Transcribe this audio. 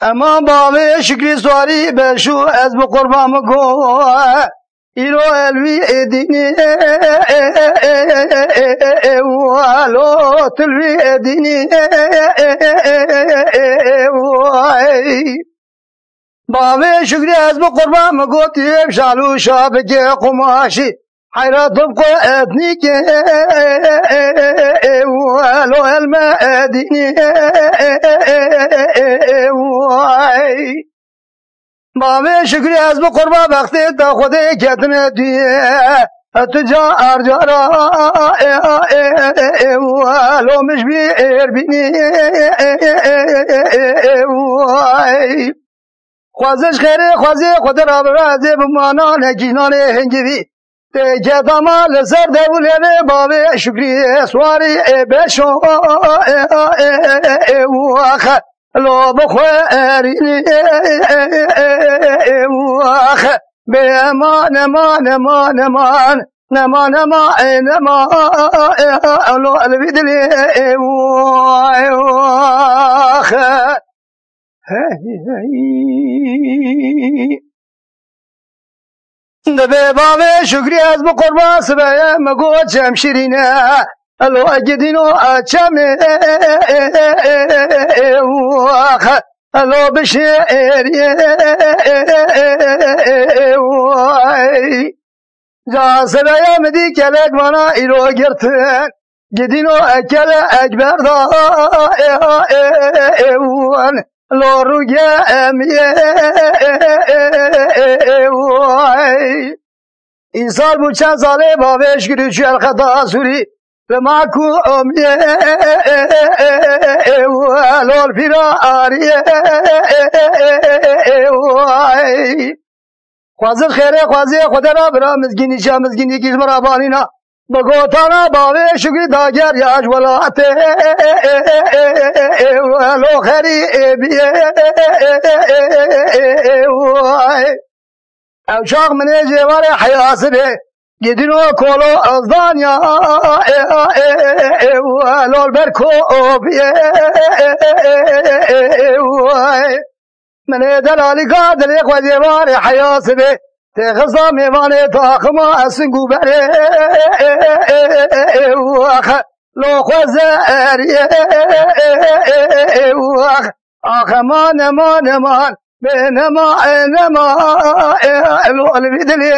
اما باوی شکری سواری بشو از بقربان مکو ایرو الوی دینی والو تلوی دینی باوی شکری از بقربان مکو تیب شالو شابک قماشی حيراتهم قواتنيك ولو المديني بابي شكري حزب قربا بختي تاخذي كتنا دي التجار جارا ولو مش بيربيني خوازش خيري خوازي خدر عبرازي بمانا نجيناني هنجبي جدما لسر دولة بابي شكري سواري بشو واخ لو بخيري واخ بأمان مان مان مان نما نما نما لو البدلي واخ دبي بابي شكري از بقربان سبايا مقود شمشيرينا الو اجدينو اچامي واخ الو بشيري جا سبايا مدي كالك وانا ايرو گرتن جدينو اكل اكبر دا لو رجع اميه İnsan bu çen zale babeş gülü çel khata suri Lemaku omye lol firariye Khwazir khaire khwazi khudera bra mizgini cha mizgini ki marabanina Bagotana babeş gülü dager yaş velate lo khari ebiye اوشاق من جوار حياسبه جدينو كولو ازدانيا لول بركو من دلالي قادر يقوى جوار حياسبه تغزى ميواني طاقما اسنقو بري لو خوزاري اخمان مان مان بينما الولد اللي